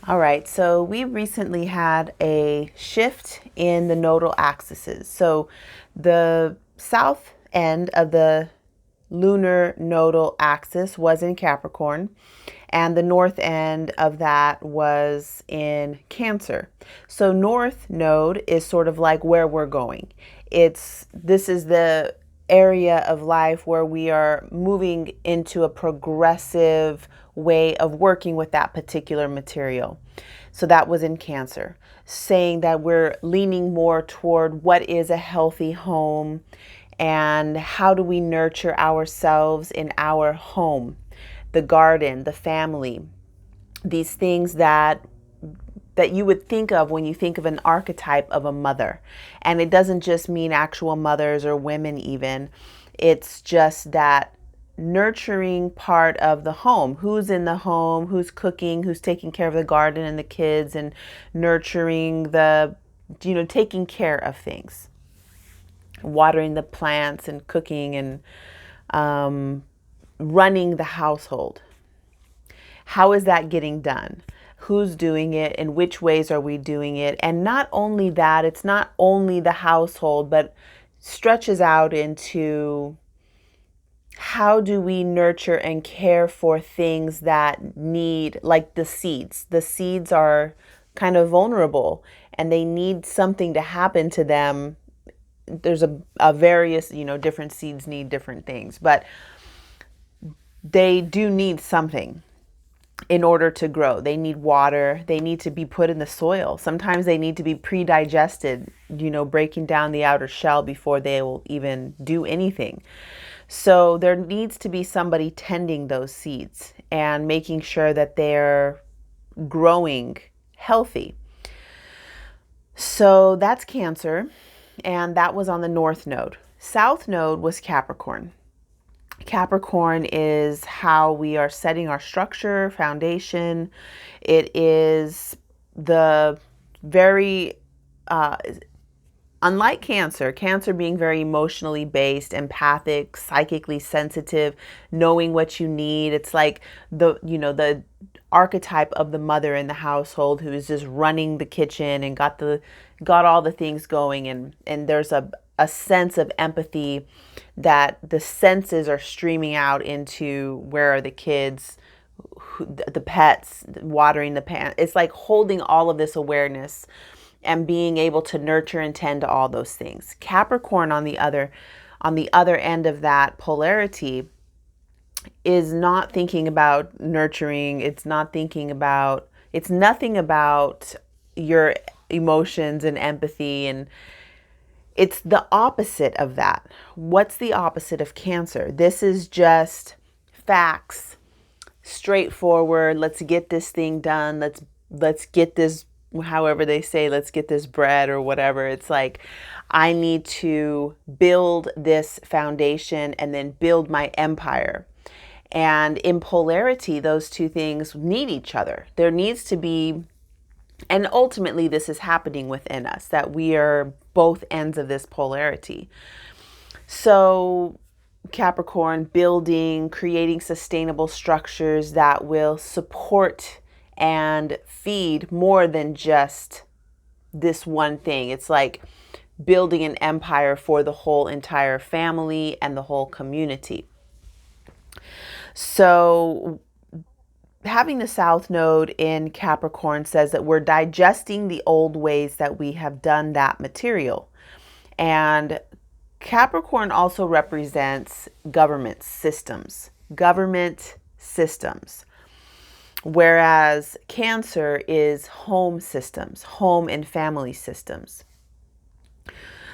All right, so we recently had a shift in the nodal axes. So the south end of the lunar nodal axis was in Capricorn, and the north end of that was in Cancer. So north node is sort of like where we're going. This is the area of life where we are moving into a progressive way of working with that particular material. So that was in Cancer, saying that we're leaning more toward what is a healthy home and how do we nurture ourselves in our home, the garden, the family, these things that you would think of when you think of an archetype of a mother. And it doesn't just mean actual mothers or women even. It's just that nurturing part of the home. Who's in the home, who's cooking, who's taking care of the garden and the kids and nurturing taking care of things, watering the plants and cooking and running the household. How is that getting done? Who's doing it? In which ways are we doing it? And not only that, it's not only the household, but stretches out into how do we nurture and care for things that need, like the seeds. The seeds are kind of vulnerable and they need something to happen to them. There's a various, different seeds need different things, but they do need something in order to grow. They need water. They need to be put in the soil. Sometimes they need to be pre-digested, breaking down the outer shell before they will even do anything. So there needs to be somebody tending those seeds and making sure that they're growing healthy. So that's Cancer, and that was on the north node. South node was Capricorn. Capricorn is how we are setting our structure, foundation. It is the very, unlike Cancer being very emotionally based, empathic, psychically sensitive, knowing what you need. It's like the archetype of the mother in the household who is just running the kitchen and got all the things going, and there's a sense of empathy that the senses are streaming out into where are the kids, the pets, watering the plant. It's like holding all of this awareness and being able to nurture and tend to all those things. Capricorn on the other end of that polarity is not thinking about nurturing. It's nothing about your emotions and empathy, and it's the opposite of that. What's the opposite of Cancer? This is just facts, straightforward. Let's get this thing done. Let's get this, however they say, let's get this bread or whatever. It's like, I need to build this foundation and then build my empire. And in polarity, those two things need each other. There needs to be, and ultimately this is happening within us, that we are both ends of this polarity. So Capricorn, building, creating sustainable structures that will support and feed more than just this one thing. It's like building an empire for the whole entire family and the whole community. So having the South Node in Capricorn says that we're digesting the old ways that we have done that material. And Capricorn also represents government systems, whereas Cancer is home systems, home and family systems.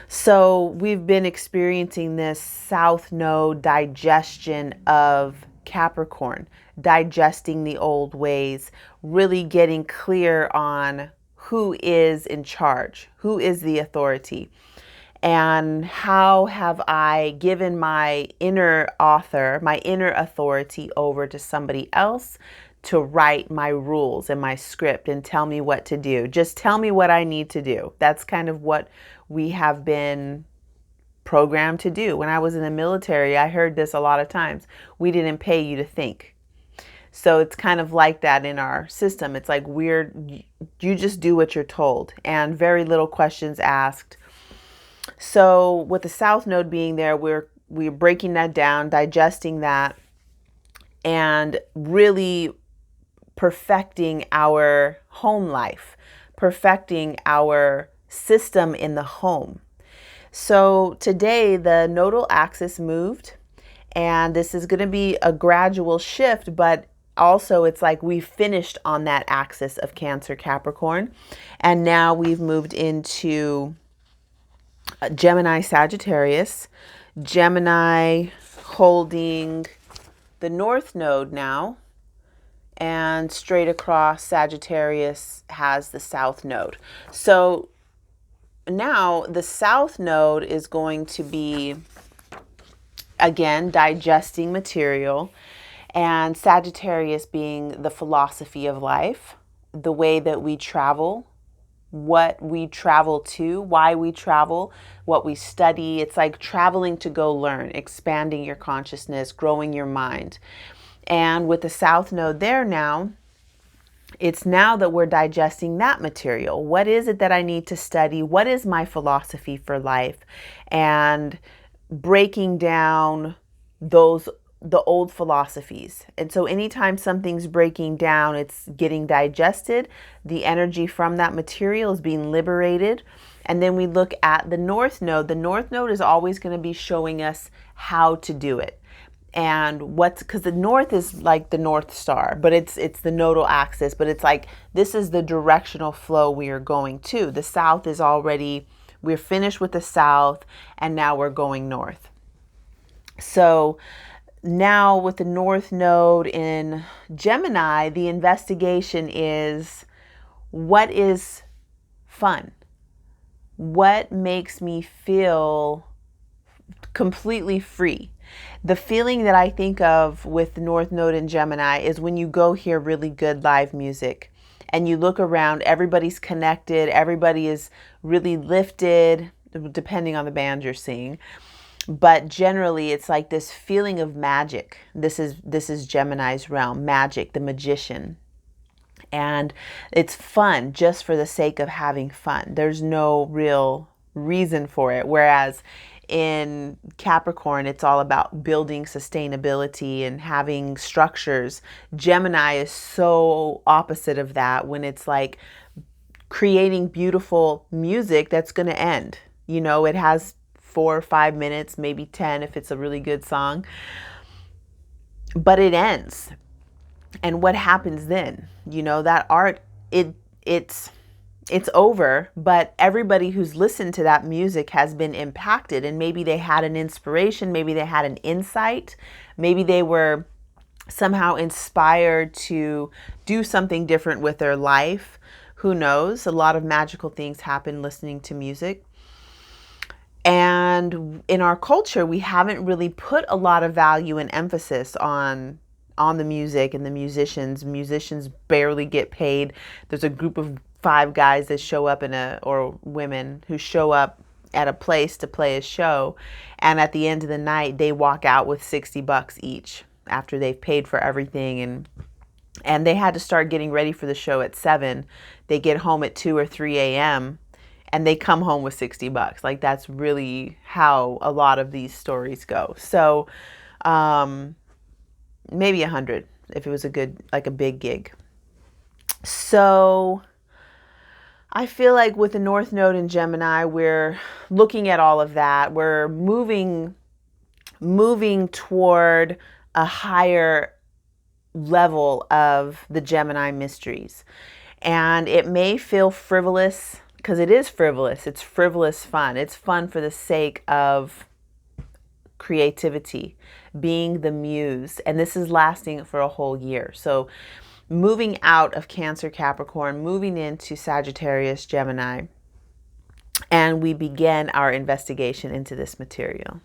So we've been experiencing this South Node digestion of Capricorn, digesting the old ways, really getting clear on who is in charge, who is the authority, and how have I given my inner author, my inner authority over to somebody else to write my rules and my script and tell me what to do. Just tell me what I need to do. That's kind of what we have been programmed to do. When I was in the military, I heard this a lot of times. We didn't pay you to think. So it's kind of like that in our system. It's like you just do what you're told, and very little questions asked. So with the South Node being there, we're breaking that down, digesting that, and really perfecting our home life, perfecting our system in the home. So today the nodal axis moved, and this is going to be a gradual shift, but also it's like we finished on that axis of Cancer Capricorn, and now we've moved into Gemini Sagittarius. Gemini holding the North Node now, and straight across Sagittarius has the South Node. So now the South Node is going to be, again, digesting material, and Sagittarius being the philosophy of life, the way that we travel, what we travel to, why we travel, what we study. It's like traveling to go learn, expanding your consciousness, growing your mind. And with the South Node there now, it's now that we're digesting that material. What is it that I need to study? What is my philosophy for life? And breaking down the old philosophies. And so anytime something's breaking down, it's getting digested. The energy from that material is being liberated. And then we look at the North Node. The North Node is always going to be showing us how to do it. And because the North is like the North Star, but it's the nodal axis, but it's like, this is the directional flow we are going to. The South is already, we're finished with the South, and now we're going North. So now with the North Node in Gemini, the investigation is, what is fun? What makes me feel completely free? The feeling that I think of with the North Node in Gemini is when you go hear really good live music and you look around, everybody's connected, everybody is really lifted, depending on the band you're seeing. But generally, it's like this feeling of magic. This is Gemini's realm, magic, the magician. And it's fun just for the sake of having fun. There's no real reason for it. Whereas in Capricorn, it's all about building sustainability and having structures. Gemini is so opposite of that, when it's like creating beautiful music that's going to end. You know, it has 4 or 5 minutes, maybe 10 if it's a really good song, but it ends. And what happens then? You know, that art, it's over, but everybody who's listened to that music has been impacted, and maybe they had an inspiration, maybe they had an insight, maybe they were somehow inspired to do something different with their life. Who knows? A lot of magical things happen listening to music. And in our culture, we haven't really put a lot of value and emphasis on the music and the musicians. Musicians barely get paid. There's a group of 5 guys that show up or women who show up at a place to play a show, and at the end of the night they walk out with $60 each after they've paid for everything, and they had to start getting ready for the show at 7. They get home at 2 or 3 a.m. and they come home with $60. Like, that's really how a lot of these stories go. So maybe 100 if it was a big gig. So I feel like with the North Node in Gemini, we're looking at all of that. We're moving toward a higher level of the Gemini mysteries. And it may feel frivolous, because it is frivolous. It's frivolous fun. It's fun for the sake of creativity, being the muse. And this is lasting for a whole year. So moving out of Cancer Capricorn, moving into Sagittarius Gemini, and we begin our investigation into this material.